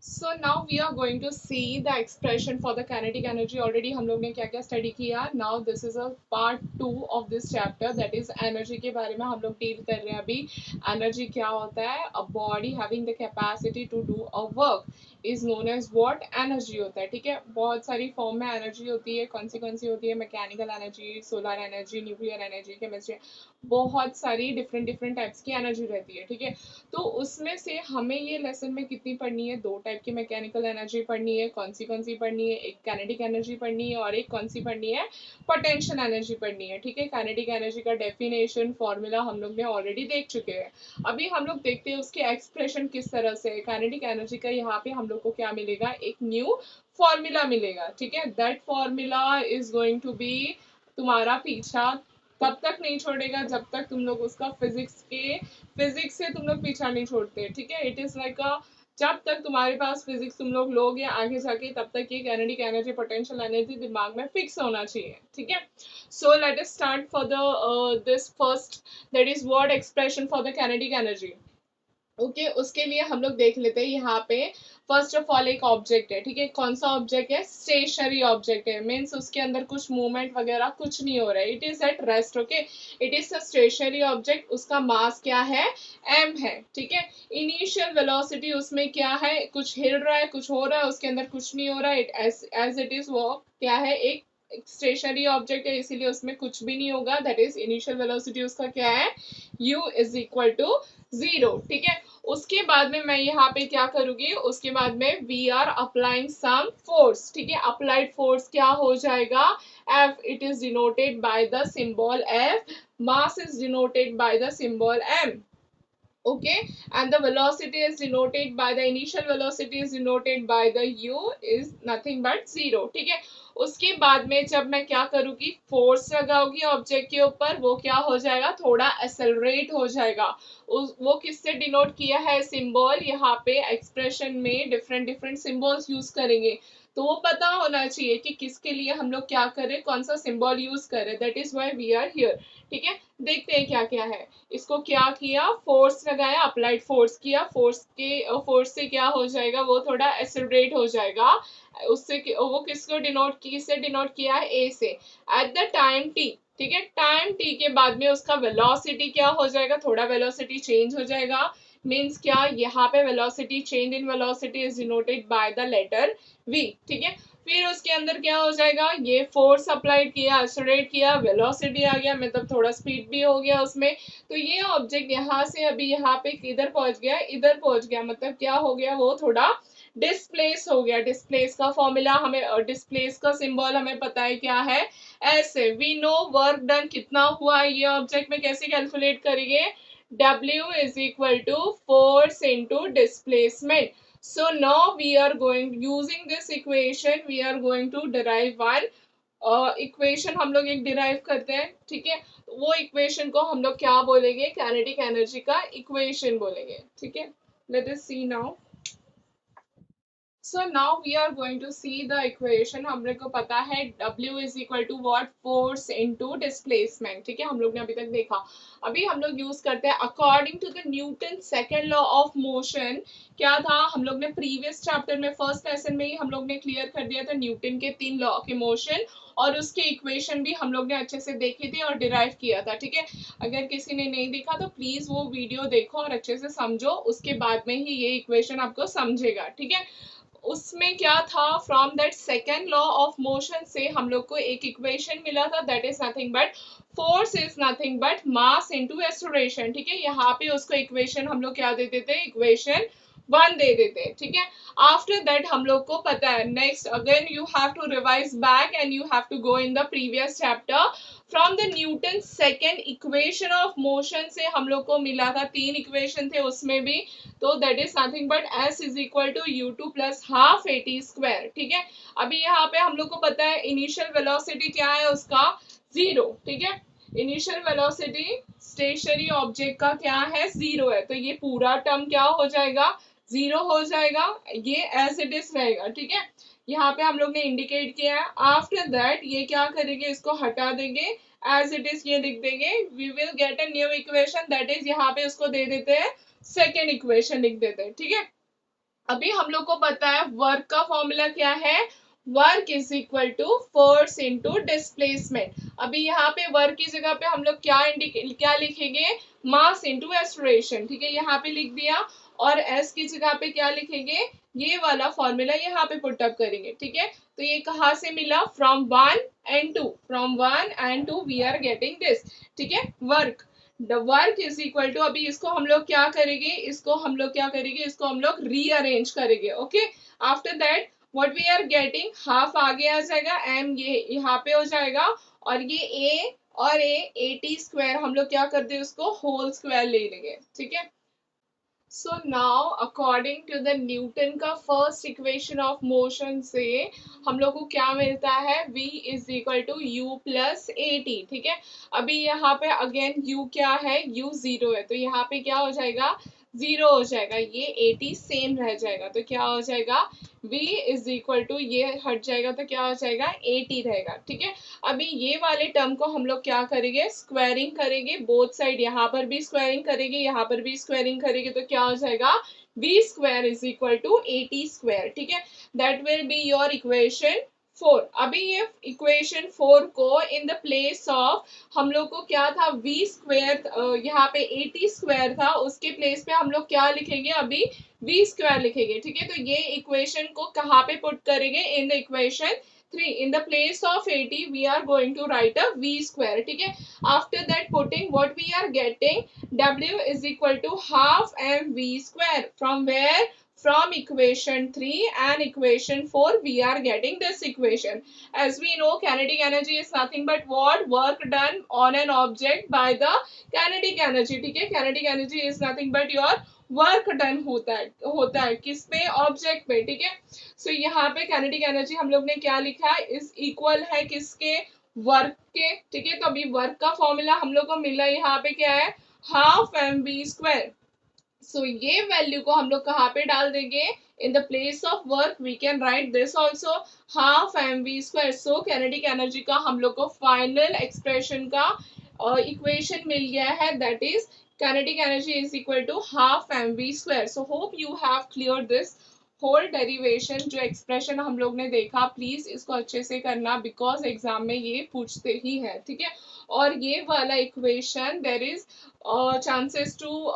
So now we are going to see the expression for the kinetic energy. Already हम लोग ने क्या क्या स्टडी किया. Now this is a part 2 of this chapter, that is energy के बारे में हम लोग डील कर रहे हैं अभी. Energy क्या होता है? A body having the capacity to do a work is known as what? Energy होता है. ठीक है, बहुत सारी फॉर्म में एनर्जी होती है. कौन सी होती है? Mechanical energy, solar energy, nuclear energy, chemistry, बहुत सारी डिफरेंट डिफरेंट टाइप्स की एनर्जी रहती है. ठीक है, तो उसमें से हमें ये लेसन में कितनी पढ़नी है? दो टाइप की मैकेनिकल एनर्जी पढ़नी है. कौन सी पढ़नी है? एक काइनेटिक एनर्जी पढ़नी है और एक कौन सी पढ़नी है? पोटेंशियल एनर्जी पढ़नी है. ठीक है, काइनेटिक एनर्जी का डेफिनेशन फॉर्मूला हम लोग ने ऑलरेडी देख चुके हैं. अभी हम लोग देखते हैं उसके एक्सप्रेशन किस तरह से. काइनेटिक एनर्जी का यहाँ पे हम लोग को क्या मिलेगा? एक न्यू फॉर्मूला मिलेगा. ठीक है, that formula is going to be तुम्हारा पीछा तब तक नहीं छोड़ेगा जब तक तुम लोग उसका फिजिक्स से तुम लोग पीछा नहीं छोड़ते. ठीक है, इट इज लाइक अ, जब तक तुम्हारे पास फिजिक्स तुम लोग लोगे आगे जाके तब तक ये काइनेटिक एनर्जी, पोटेंशियल एनर्जी दिमाग में फिक्स होना चाहिए. ठीक है, so let us start for the this first, that is word expression for the kinetic energy. Okay, उसके लिए हम लोग देख लेते हैं यहाँ पे. फर्स्ट ऑफ ऑल एक ऑब्जेक्ट है. ठीक है, कौन सा ऑब्जेक्ट है? स्टेशनरी ऑब्जेक्ट है. मीन्स उसके अंदर कुछ मूवमेंट वगैरह कुछ नहीं हो रहा है. It is at rest. Okay, it is a stationary object. उसका मास क्या है? m है. ठीक है, इनिशियल वेलोसिटी उसमें क्या है? कुछ हिल रहा है, कुछ हो रहा है, उसके अंदर कुछ नहीं हो रहा है. एज इट इज वो क्या है? एक स्टेशनरी ऑब्जेक्ट है, इसीलिए उसमें कुछ भी नहीं होगा. दैट इज इनिशियल वेलोसिटी उसका क्या है? u is equal to 0. ठीक है, उसके बाद में मैं यहाँ पे क्या करूंगी? उसके बाद में we are applying some force. ठीक है, अप्लाइड फोर्स क्या हो जाएगा? F. It is denoted by the symbol F. Mass is denoted by the symbol M. Okay, and the velocity is denoted by the initial velocity is denoted by the u is nothing but 0. ठीक है, उसके बाद में जब मैं क्या करूंगी? Force लगाऊंगी ऑब्जेक्ट के ऊपर, वो क्या हो जाएगा? थोड़ा एक्सेलरेट हो जाएगा. वो किससे डिनोट किया है? सिंबल. यहाँ पे एक्सप्रेशन में डिफरेंट डिफरेंट सिंबल्स यूज करेंगे, तो वो पता होना चाहिए कि किसके लिए हम लोग क्या करें, कौन सा सिंबल यूज करें. That is why we are here. ठीक है, देखते हैं क्या क्या है. इसको क्या किया? फोर्स लगाया, अप्लाइड फोर्स किया. फोर्स से क्या हो जाएगा? वो थोड़ा एक्सेलरेट हो जाएगा. उससे वो किसको डिनोट किससे डिनोट किया है? ए से. At the time T. ठीक है, टाइम टी के बाद में उसका वेलोसिटी क्या हो जाएगा? थोड़ा वेलोसिटी चेंज हो जाएगा. मीन्स क्या? यहाँ पे velocity, change in velocity is denoted by the letter V. ठीक है, फिर उसके अंदर क्या हो जाएगा? ये फोर्स अप्लाइड किया, एक्सेलरेट किया, वेलोसिटी आ गया, मतलब थोड़ा स्पीड भी हो गया उसमें. तो ये ऑब्जेक्ट यहाँ से अभी यहाँ पे किधर पहुंच गया? इधर पहुंच गया. मतलब क्या हो गया? वो थोड़ा डिस्प्लेस हो गया. डिस्प्लेस का फॉर्मूला हमें, डिस्प्लेस का सिंबल हमें पता है क्या है? ऐसे. वी नो वर्क डन कितना हुआ है ये ऑब्जेक्ट में, कैसे कैलकुलेट करेंगे? W is equal to force into displacement. So now we are going, using this equation we are going to derive one equation. हम लोग एक डिराइव करते हैं. ठीक है, वो इक्वेशन को हम लोग क्या बोलेंगे? काइनेटिक एनर्जी का इक्वेशन बोलेंगे. ठीक है, let us see now. So now we are going to see the equation. हम लोग को पता है W is equal to what? Force into displacement. ठीक है, हम लोग ने अभी तक देखा. अभी हम लोग यूज करते हैं according to the Newton second law of motion. क्या था? हम लोग ने प्रीवियस चैप्टर में, फर्स्ट लेसन में ही हम लोग ने क्लियर कर दिया था न्यूटन के 3 लॉ के मोशन, और उसके इक्वेशन भी हम लोग ने अच्छे से देखे थे और डिराइव किया था. ठीक है, अगर किसी ने नहीं देखा तो प्लीज वो वीडियो देखो और अच्छे से समझो, उसके बाद में ही ये इक्वेशन आपको समझेगा. ठीक है, उसमें क्या था? From that second law of motion से हम लोग को एक इक्वेशन मिला था, that is nothing but force is nothing but mass into acceleration. ठीक है, यहाँ पे उसको इक्वेशन हम लोग क्या दे देते हैं? इक्वेशन 1 दे देते हैं. ठीक है, आफ्टर दैट हम लोग को पता है, next again you have to revise back and you have to go in the previous chapter. From the Newton second equation of motion से हम लोग को मिला था, 3 इक्वेशन थे उसमें भी, तो that is nothing but s is equal to u2 plus half at square. ठीक है, अभी यहाँ पे हम लोग को पता है इनिशियल वेलोसिटी क्या है उसका? 0. ठीक है, इनिशियल वेलोसिटी स्टेशनरी ऑब्जेक्ट का क्या है? 0 है. तो ये पूरा टर्म क्या हो जाएगा? 0 हो जाएगा. ये एज इट इज रहेगा. ठीक है, यहाँ पे हम लोग ने इंडिकेट किया है. आफ्टर दैट ये क्या करेंगे? इसको हटा देंगे, एज इट इज ये लिख देंगे. We will get a new equation, that is यहाँ पे उसको दे देते हैं सेकेंड इक्वेशन लिख देते हैं. ठीक है, अभी हम लोग को पता है वर्क का फॉर्मूला क्या है, work is equal to force into displacement. अभी यहाँ पे वर्क की जगह पे हम लोग क्या लिखेंगे, मास इनटू एक्सेलरेशन, ठीक है, यहाँ पे लिख दिया। और एस की जगह पे क्या लिखेंगे, ये वाला फॉर्मूला यहाँ पे पुट अप करेंगे, ठीक है। तो ये कहाँ से मिला, from 1 and 2, from 1 and 2 we are getting this, ठीक है। Work, the work is equal to, अभी इसको हम लोग क्या करेंगे, इसको हम लोग रीअरेंज करेंगे, okay. After that what we are getting, half आगे आ जाएगा, एम ये यहाँ पे हो जाएगा, और ये ए और ए टी स्क्वायर हम लोग क्या कर दे, उसको होल स्क्वायर ले लेंगे, ठीक है। So now according to the Newton का फर्स्ट इक्वेशन ऑफ मोशन से हम लोग को क्या मिलता है, v is equal to u plus a t, ठीक है। अभी यहाँ पे अगेन u क्या है, u जीरो है, तो यहाँ पे क्या हो जाएगा, जीरो हो जाएगा, ये ए टी सेम रह जाएगा, तो क्या हो जाएगा, v इज इक्वल टू, ये हट जाएगा तो क्या हो जाएगा, ए टी रहेगा, ठीक है। अभी ये वाले टर्म को हम लोग क्या करेंगे, स्क्वायरिंग करेंगे, बोथ साइड, यहाँ पर भी स्क्वायरिंग करेंगे, यहाँ पर भी स्क्वायरिंग करेंगे, तो क्या हो जाएगा, b square is equal to a t square, ठीक है। That will be your equation 4। अभी ये इक्वेशन 4 को इन द प्लेस ऑफ, हम लोग को क्या था, वी स्क्वायर, यहाँ पे ए टी स्क्वायर था, उसके प्लेस पे हम लोग क्या लिखेंगे, अभी वी स्क्वायर लिखेंगे, ठीक है। तो ये इक्वेशन को कहाँ पे पुट करेंगे, in the equation 3, in the place of 80 we are going to write a v square, ठीक है। after that putting what we are getting, w is equal to half mv square, from where, from equation 3 and equation 4 we are getting this equation। as we know kinetic energy is nothing but what, work done on an object by the kinetic energy, ठीक है। kinetic energy is nothing but your work done होता है किस पे, object पे, ठीक है। सो यहाँ पे काइनेटिक एनर्जी हम लोग ने क्या लिखा है, इस इक्वल है किसके, वर्क के, ठीक है। तो अभी वर्क का फॉर्मूला हम लोग को मिला, यहाँ पे क्या है, half m b square. So ये वैल्यू को हम लोग कहाँ पे डाल देंगे, in the place of work we can write this also, half m v square. So kinetic energy का हम लोग को फाइनल एक्सप्रेशन का इक्वेशन मिल गया है, that is kinetic energy is equal to half mv square। so hope you have cleared this whole derivation, जो expression हम लोग ने देखा, प्लीज इसको अच्छे से करना, बिकॉज एग्जाम में ये पूछते ही है, ठीक है। और ये वाला equation there is chances to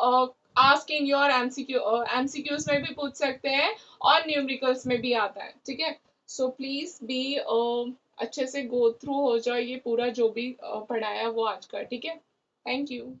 ask in your MCQs में भी पूछ सकते हैं, और न्यूमेरिकल्स में भी आता है, ठीक है। सो प्लीज बी अच्छे से गो थ्रू हो जाए ये पूरा जो भी पढ़ाया वो आज का, ठीक है। Thank you.